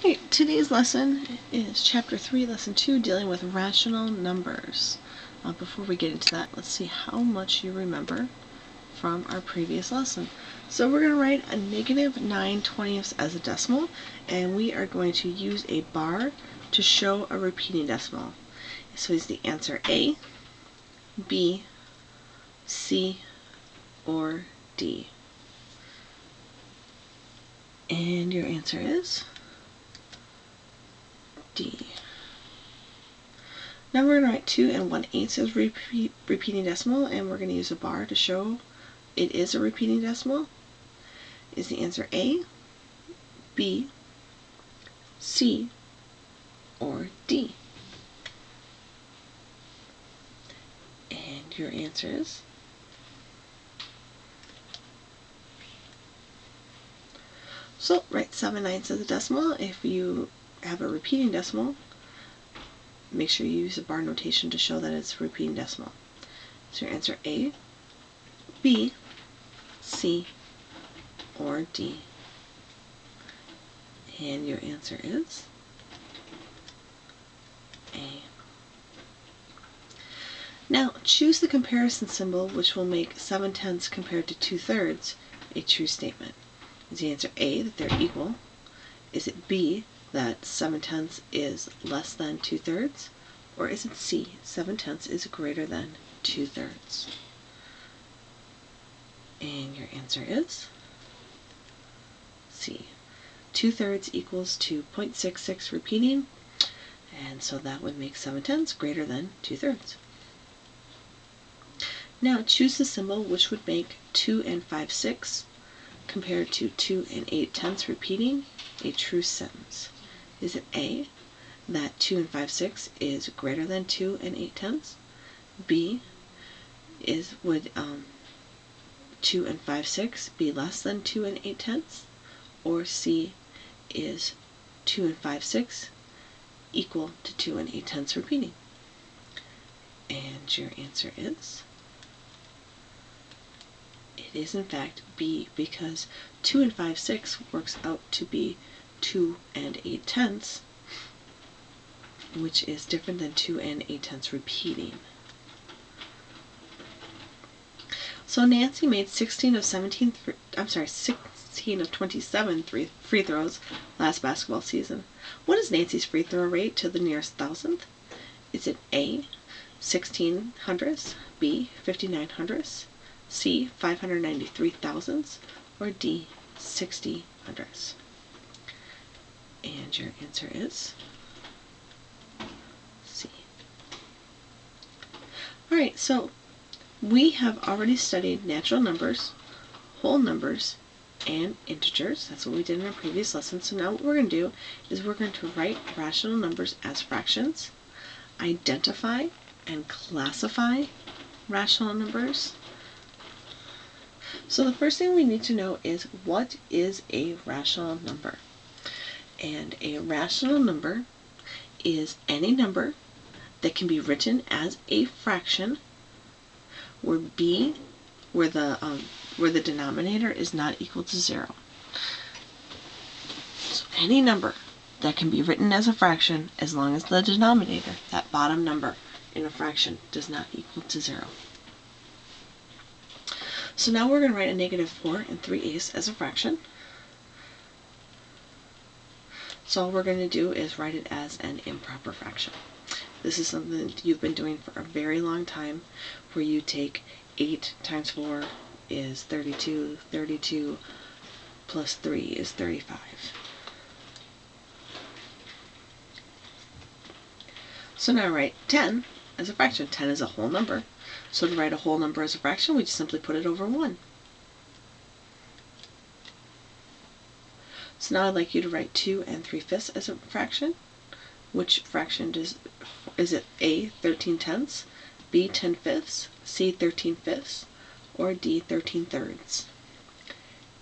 Hey, today's lesson is Chapter 3, Lesson 2, dealing with rational numbers. Before we get into that, let's see how much you remember from our previous lesson. So we're going to write a negative 9/20 as a decimal, and we are going to use a bar to show a repeating decimal. So is the answer A, B, C, or D? And your answer is D. Now we're going to write 2 1/8 as repeating decimal, and we're going to use a bar to show it is a repeating decimal. Is the answer A, B, C, or D? And your answer is so write 7/9 as a decimal. If you have a repeating decimal, make sure you use a bar notation to show that it's a repeating decimal. So your answer A, B, C, or D? And your answer is A. Now choose the comparison symbol which will make 7/10 compared to 2/3 a true statement. Is the answer A, that they're equal? Is it B, that 7/10 is less than 2/3? Or is it C, 7/10 is greater than 2/3? And your answer is C. 2/3 equals to 0.66 repeating, and so that would make 7/10 greater than 2/3. Now choose the symbol which would make 2 5/6 compared to 2 8/10 repeating a true sentence. Is it A, that 2 5/6 is greater than 2 8/10? B, would 2 5/6 be less than 2 8/10? Or C, is 2 5/6 equal to 2 8/10 repeating? And your answer is, it is in fact B, because 2 5/6 works out to be 2 8/10, which is different than 2 8/10 repeating. So Nancy made 16 of 27 free throws last basketball season. What is Nancy's free throw rate to the nearest thousandth? Is it A, 16 hundredths, B, 59 hundredths, C, 593 thousandths, or D, 60 hundredths? And your answer is C. Alright, so we have already studied natural numbers, whole numbers, and integers. That's what we did in our previous lesson. So now what we're going to do is we're going to write rational numbers as fractions, identify and classify rational numbers. So the first thing we need to know is, what is a rational number? And a rational number is any number that can be written as a fraction where the denominator is not equal to 0. So any number that can be written as a fraction as long as the denominator, that bottom number in a fraction, does not equal to 0. So now we're going to write a negative 4 3/8 as a fraction. So all we're going to do is write it as an improper fraction. This is something that you've been doing for a very long time, where you take 8 times 4 is 32, 32 plus 3 is 35. So now write 10 as a fraction. 10 is a whole number. So to write a whole number as a fraction, we just simply put it over 1. So now I'd like you to write 2 3/5 as a fraction. Which fraction is it? A, 13/10, B, 10/5, C, 13/5, or D, 13/3?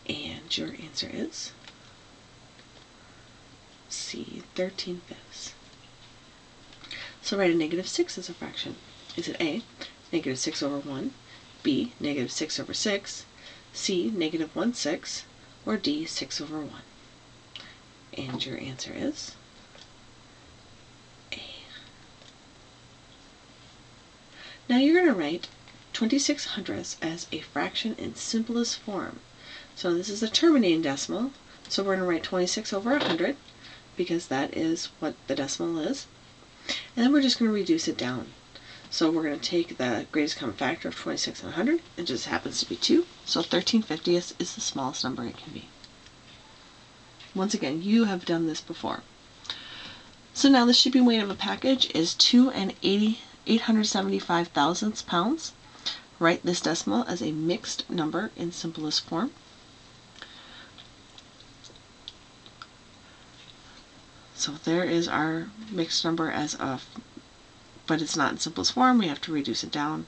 And your answer is C, 13/5. So write a negative 6 as a fraction. Is it A, negative 6 over 1, B, negative 6 over 6, C, negative 1/6, or D, 6 over 1? And your answer is A. Now you're going to write 26 hundredths as a fraction in simplest form. So this is a terminating decimal, so we're going to write 26 over 100 because that is what the decimal is. And then we're just going to reduce it down. So we're going to take the greatest common factor of 26 and 100. It just happens to be 2. So 13/50 is the smallest number it can be. Once again, you have done this before. So now the shipping weight of a package is 2 and 875 thousandths pounds. Write this decimal as a mixed number in simplest form. So there is our mixed number as a, but it's not in simplest form. We have to reduce it down.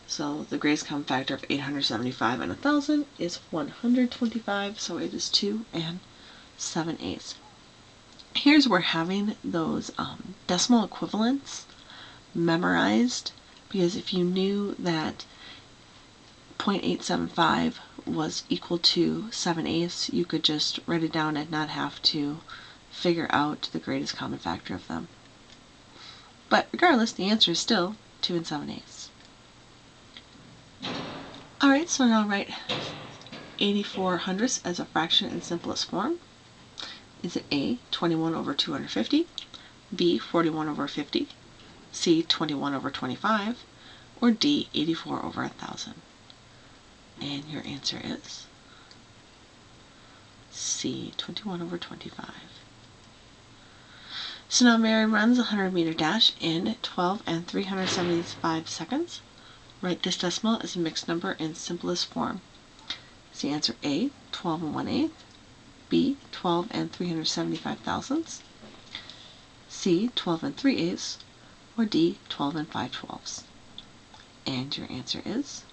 So the greatest common factor of 875 and 1,000 is 125, so it is 2 and 7/8. Here's where having those decimal equivalents memorized, because if you knew that 0.875 was equal to 7/8, you could just write it down and not have to figure out the greatest common factor of them. But regardless, the answer is still 2 and 7/8. Alright, so now write 84 hundredths as a fraction in simplest form. Is it A, 21 over 250, B, 41 over 50, C, 21 over 25, or D, 84 over 1,000? And your answer is C, 21 over 25. So now Mary runs a 100-meter dash in 12 and 375 seconds. Write this decimal as a mixed number in simplest form. Is the answer A, 12 and 1/8, B, 12 and 375 thousandths, C, 12 and 3/8, or D, 12 and 5/12? And your answer is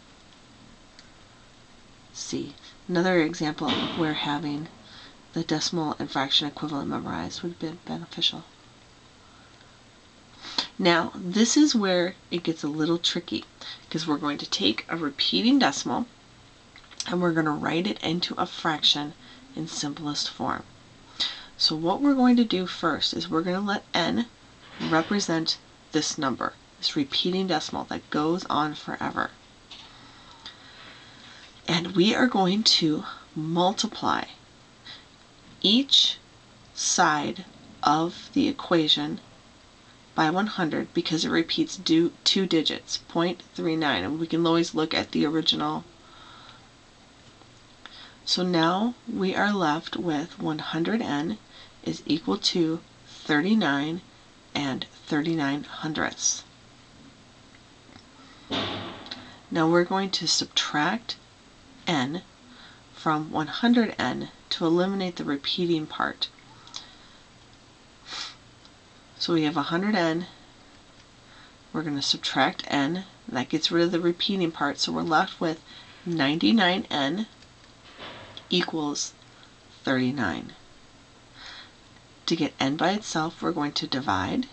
C. Another example where having the decimal and fraction equivalent memorized would have been beneficial. Now, this is where it gets a little tricky, because we're going to take a repeating decimal and we're going to write it into a fraction in simplest form. So what we're going to do first is we're going to let n represent this number, this repeating decimal that goes on forever. And we are going to multiply each side of the equation by 100 because it repeats 2 digits, 0.39, and we can always look at the original. So now we are left with 100n is equal to 39 and 39 hundredths. Now we're going to subtract n from 100n to eliminate the repeating part. So we have 100n, we're going to subtract n, that gets rid of the repeating part, so we're left with 99n equals 39. To get n by itself, we're going to divide,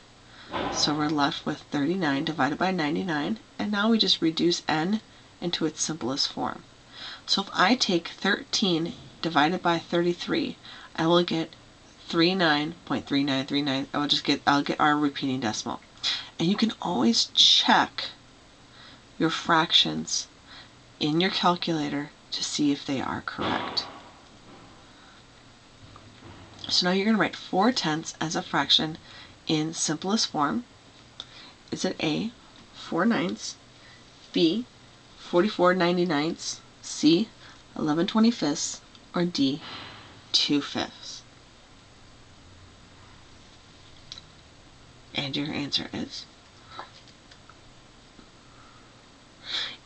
so we're left with 39 divided by 99, and now we just reduce n into its simplest form. So if I take 13 divided by 33, I will get 39.3939. I'll get our repeating decimal. And you can always check your fractions in your calculator to see if they are correct. So now you're going to write 4/10 as a fraction in simplest form. Is it A, 4/9, B, 44/99, C, 11/25, or D, 2/5? And your answer is,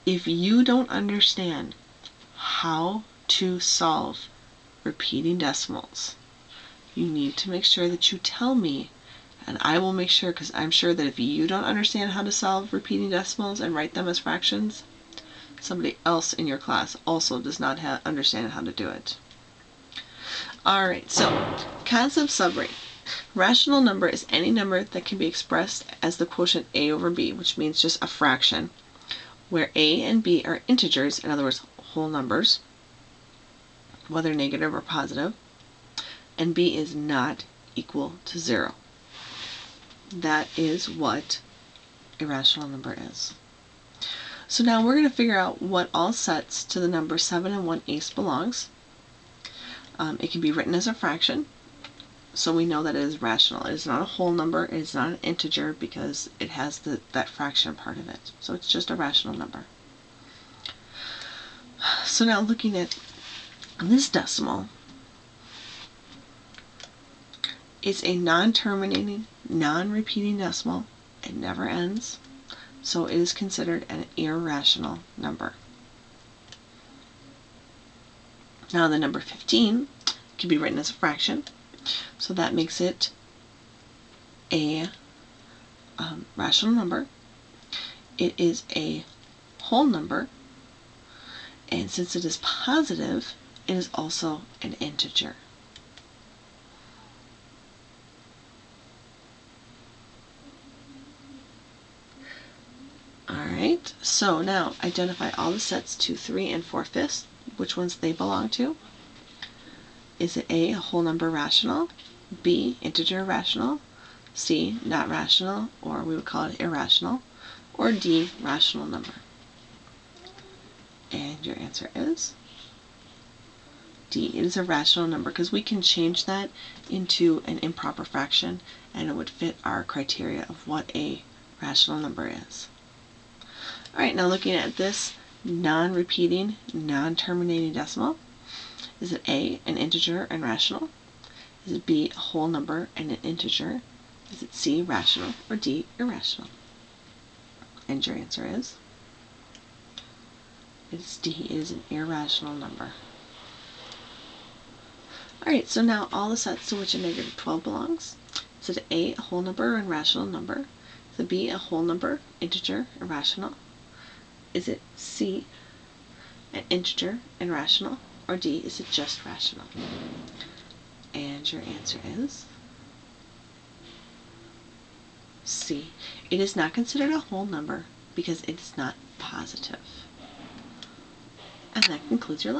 if you don't understand how to solve repeating decimals, you need to make sure that you tell me, and I will make sure, because I'm sure that if you don't understand how to solve repeating decimals and write them as fractions, somebody else in your class also does not understand how to do it. Alright, so concept summary. Rational number is any number that can be expressed as the quotient a over b, which means just a fraction, where a and b are integers, in other words, whole numbers, whether negative or positive, and b is not equal to 0. That is what a rational number is. So now we're going to figure out what all sets to the number 7 and 1/8 belongs. It can be written as a fraction, so we know that it is rational. It is not a whole number, it is not an integer because it has that fraction part of it. So it's just a rational number. So now looking at this decimal, it's a non-terminating, non-repeating decimal. It never ends, so it is considered an irrational number. Now the number 15 can be written as a fraction, so that makes it a rational number. It is a whole number, and since it is positive, it is also an integer. Alright, so now identify all the sets 2, 3, and 4/5, which ones they belong to. Is it A, a whole number rational, B, integer rational, C, not rational, or we would call it irrational, or D, rational number? And your answer is D. It is a rational number because we can change that into an improper fraction and it would fit our criteria of what a rational number is. Alright, now looking at this non-repeating, non-terminating decimal, is it A, an integer and rational? Is it B, a whole number and an integer? Is it C, rational, or D, irrational? And your answer is? It's D. It is an irrational number. Alright, so now all the sets to which a negative 12 belongs. Is it A, a whole number and rational number? Is it B, a whole number, integer, and rational? Is it C, an integer and rational? Or D, is it just rational? And your answer is C. It is not considered a whole number because it is not positive. And that concludes your lesson.